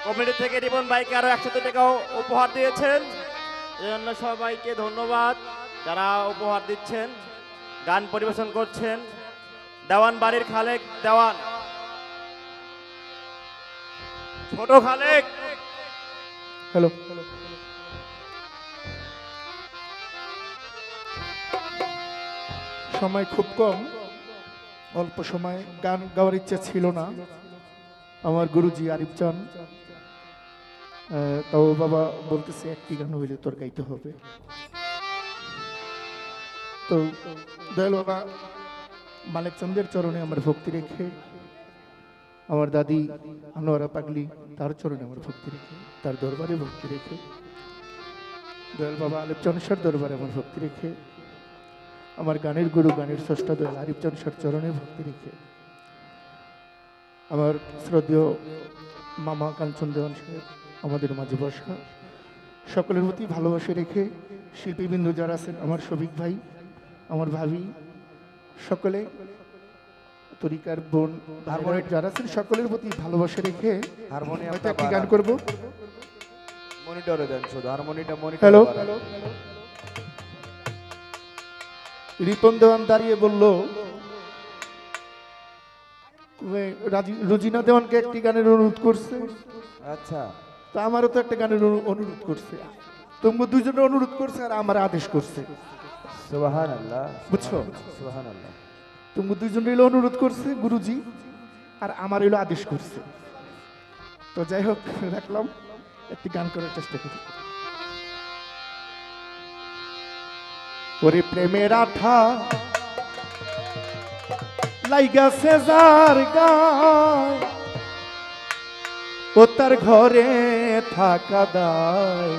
Committee থেকে রিপন ভাইকে আরো 100 টাকাও উপহার দিয়েছেন, এজন্য সবাইকে ধন্যবাদ যারা উপহার দিচ্ছেন। গান পরিবেশন করছেন দেওয়ান বাড়ির খালেক দেওয়ান, ছোট খালেক। হ্যালো, সময় খুব কম, অল্প সময় গান গাওয়ার ইচ্ছা ছিল না আমার গুরুজি আরিফ চান, তাও বাবা বলতেছে একটি গান হইলে তোর গাইতে হবে। তো দয়াল বাবা মালিক চন্দ্রের চরণে আমার ভক্তি রেখে, আমার দাদি আনোয়ারা পাগলি তার চরণে আমার ভক্তি রেখে, তার দরবারে ভক্তি রেখে, দয়াল বাবা আলিফ চনসার দরবারে আমার ভক্তি রেখে, আমার গানের গুরু গানের স্রষ্টা দয়াল আরিফ চনসার চরণে ভক্তি রেখে, আমার শ্রদ্ধেয় মামা কাঞ্চন দেওয়ান সাহেব আমাদের মাঝে বসা, সকলের প্রতি ভালোবাসা রেখে, শিল্পীবৃন্দ যারা আছেন, আমার শফিক ভাই, আমার ভাবি, সকলে তরিকার বোন যারা আছেন, সকলের প্রতি ভালোবাসা রেখে হয়তো একটি গান করব। মনিটরে দেন শুধু, হারমোনিটা মনিটরে। হ্যালো, রিপন দেওয়ান দাঁড়িয়ে বলল রুজিনা দেওয়ানকে একটি গানের অনুরোধ করছে। আচ্ছা, তো আমারও তো একটা গানের অনুরোধ করছে, তোমরা দুজনে অনুরোধ করছে আর আমার আদেশ করছে। সুবহানাল্লাহ, বুঝছো? সুবহানাল্লাহ। তোমরা দুজন এলো অনুরোধ করছে গুরুজি, আর আমার এলো আদেশ করছে। তো যাই হোক, রাখলাম, একটি গান করার চেষ্টা করি। ওরে প্রেমের আঠা লাইগাছে যার গায়, ও তার ঘরে থাকা দায়,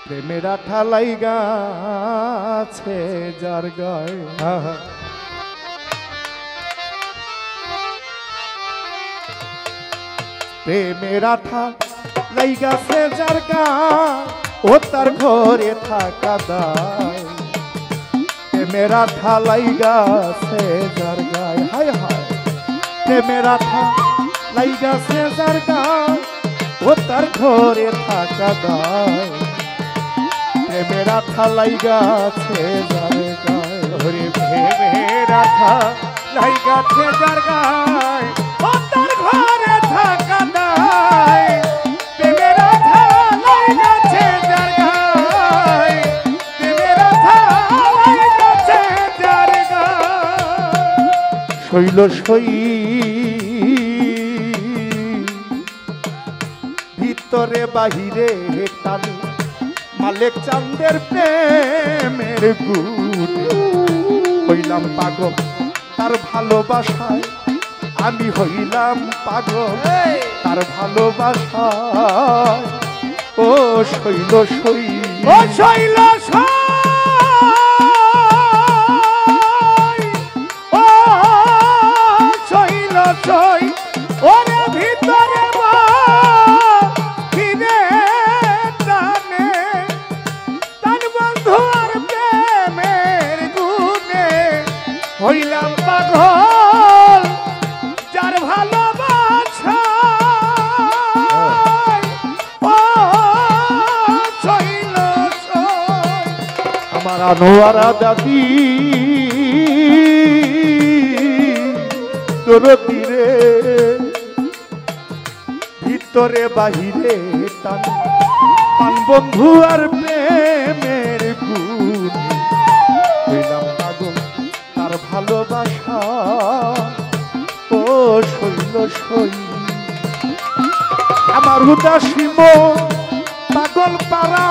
প্রেমের আঠা লাইগাছে যার গায়, প্রেমের আঠা লাইগাছে যার গায়, ও তার ঘরে থাকা দায়, প্রেমের আঠা লাইগাছে যার গায়, হায় হায়, প্রেমের আঠা লাইগাছে যার গায়, ও তার ঘরে থাকা দায়, প্রেমের আঠা লাইগাছে যার গায়, ওরে প্রেমের আঠা লাইগাছে যার গায়, ও তার ঘরে থাকা দায়, প্রেমের আঠা লাইগাছে যার গায়, প্রেমের আঠা লাইগাছে যার গায়। শৈল সই ভিতরে বাহিরে টানে, মালিক চাঁদের প্রেমের গুণে হইলাম পাগল তার ভালোবাসায়, আমি হইলাম পাগল তার ভালোবাসায়, ও শৈল সই, ও শৈল ও শৈল সই, ওরে ভিতরে ফিরে টানে, তার বন্ধু আর প্রেমের গুণে হইলাম পাগল যার ভালোবাসা, ও শৈল সই। আমার আনোয়ারা দাদি তোর তীরে ভিতরে বাহিরে টান, পান বন্ধু আর প্রেমের গুণে হইলাম পাগল তার ভালোবাসা, ও শৈল সই, আমার উদাসী মন পাগল পারা,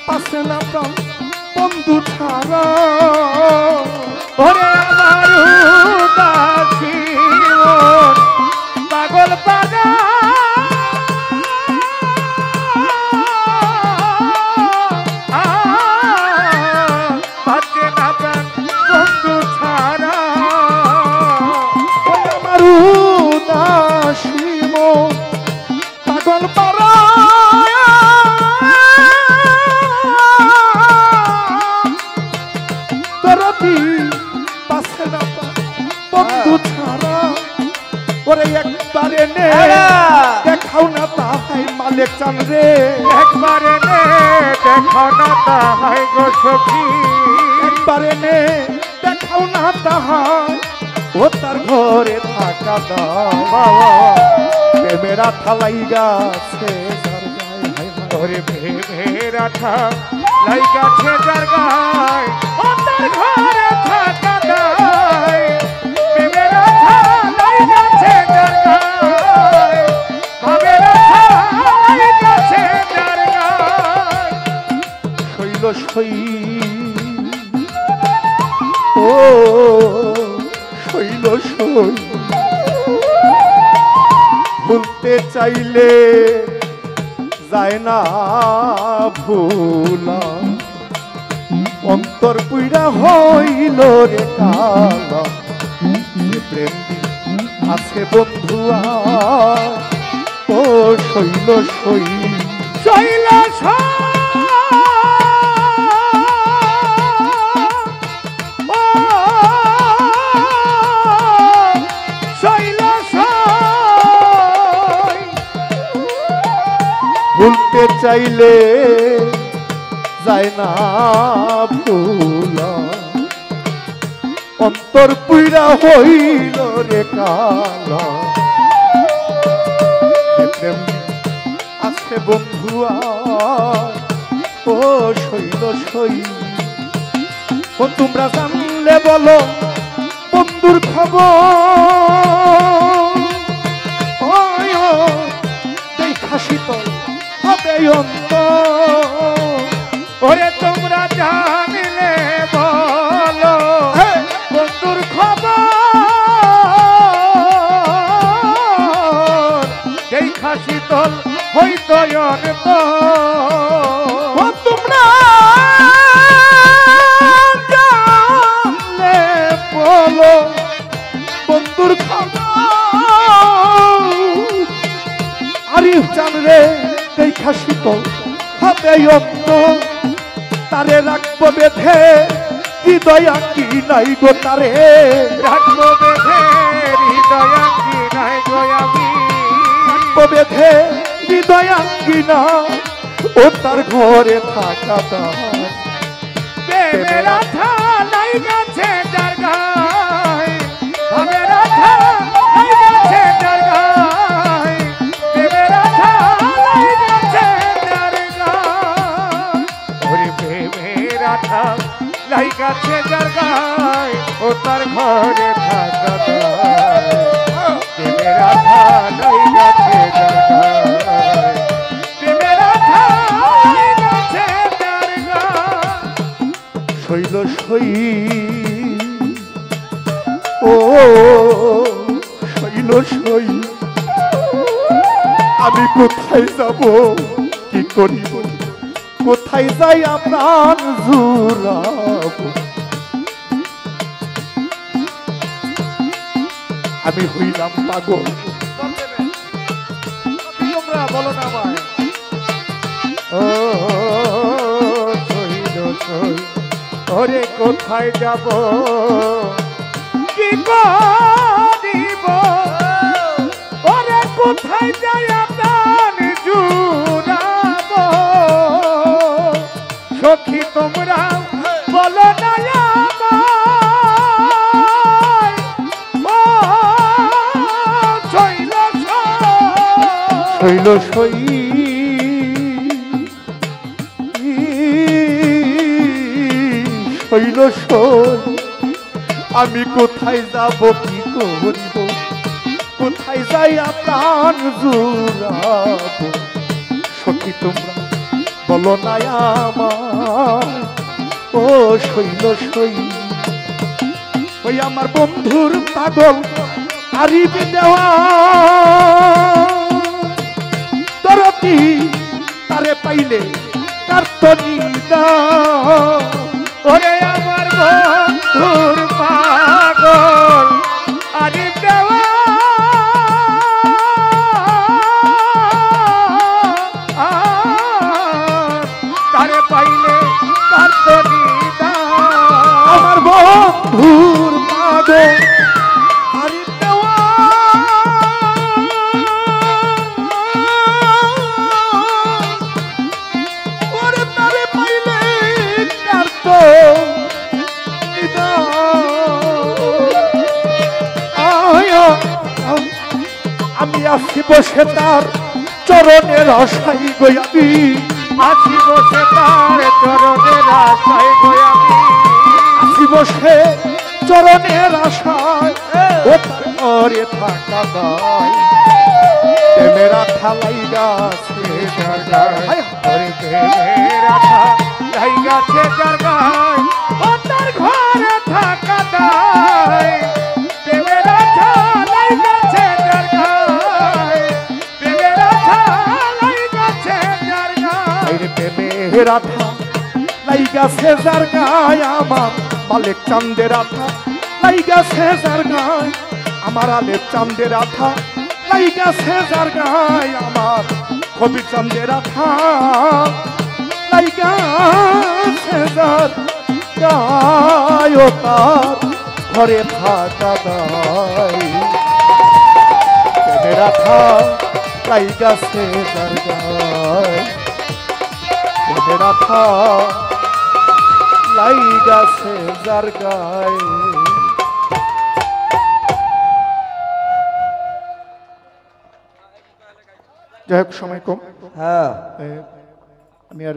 পাশে না প্রাণ বন্ধু ছাড়া, ওরে আমার উদাসী মন পাগল পাগল, পাচ্ছে না প্রাণ বন্ধু ছাড়া, আমার উদাসী মন পাগল পারা, নে দেখাও না তাহাই মালিক চান রে, একবারে নে দেখাও না তাহাই গো সখী, একবারে নে দেখাও না তাহাই ও তার ঘরে থাকা দাও, প্রেমের আঠা লাইগাছে যার গায়ে, হায় হায় ওরে প্রেমের আঠা লাইগাছে যার গায়ে, ও তার ঘরে থাকা দাও, প্রেমের আঠা লাইগাছে যার গায়ে, প্রেমের আঠা লাইগাছে যার গায়ে, শৈল সই ও শৈল সই, ভুলতে চাইলে যায় না ভুলা, অন্তর পুইরা হইল রে কালা, সে প্রেম আছে বন্ধু ও শৈল সই, শৈল ভুলতে চাইলে যায় না ভুলা, অন্তর পুইরা হইল রে কালা, প্রেম আছে বন্ধু ও শৈল সই, ও তোমরা জানলে বলো বন্ধুর খবর, দেখা শীতল হবে অন্তর, ওরে তোমরা জানলে বলো বন্ধুর খবর, দেখা শীতল হইত অন্তর, তোমরা জানলে বলো বন্ধুর খবর, আরিফ চান রে দেখা শীতল হবে অন্তর, তারে রাখবো বেঁধে হৃদয় আঁকি নাই গো, তারে রাখবো বেঁধে হৃদয় আঁকি নাই গো, আমি রাখবো বেঁধে হৃদয় আঁকি না ও তার ঘরে থাকা দায়, প্রেমের আঠা লাইগাছে যার গায়ে, প্রেমের আঠা লাইগাছে যার গায়ে, প্রেমের আঠা লাইগাছে যার গায়ে, ওরে প্রেমের আঠা লাইগাছে যার গায়ে, ও তার ঘরে থাকা দায়, প্রেমের আঠা লাইগাছে যার গায়ে, প্রেমের আঠা লাইগাছে যার গায়ে, শৈল সই ও শৈল সই, আমি কোথায় যাব কি করিব, কোথায় যাই আপনার জুড়াব, আমি হইলাম পাগল, তোমরা বলো না আমায়, ও শহীদ সই, ওরে কোথায় যাব কি করিব, ওরে কোথায় যাই আপনার জুড়াব, সখী তোমরা বলো না আমায়, ও শৈল শৈল সই, শৈল সই, আমি কোথায় যাব কি করিব, কোথায় যাই আপনার জুড়াব, সখী তোমরা বলো না আমার, ও শৈল সই, ওই আমার বন্ধুর পাগল আরিফ দেওয়া দরদি, তারে পাইলে কার্তনি দাও, ওরে আমার বন্ধুর পাগল আরিফ দেওয়া তারে পাইলে কার্তনি দাও, আমার বন্ধুর পাগল আরিফ দেওয়া আমি আসি বসে তার চরণের আশাই গো আমি আসি বসে তার চরণের আশায় গো আমি আসি বসে চরণের আশায় ও তার ঘরে থাকা দায় প্রেমেরা ঠালাই গাছে জায়গায় ওরে প্রেমের আশা জায়গাছে যার গায় ও তার ঘরে থাকা দায় প্রেমের আশা লাইগাছে যার গায় প্রেমের আশা লাইগাছে যার গায় আইরে প্রেমের আঠা লাইগাছে যার গায় আমার মালিক চান্দের আঠা লাইগাছে যার গায় আমার আলেপ চান্দের আঠা লাইগাছে যার গায় আমার কবি চান্দের আঠা লাইগাছে যার গায় ও তার ঘরে থাকা দায় প্রেমের আঠা লাইগাছে যার গায় প্রেমের আঠা লাইগাছে যার গায় যাই হোক সময় কম হ্যাঁ আমি আর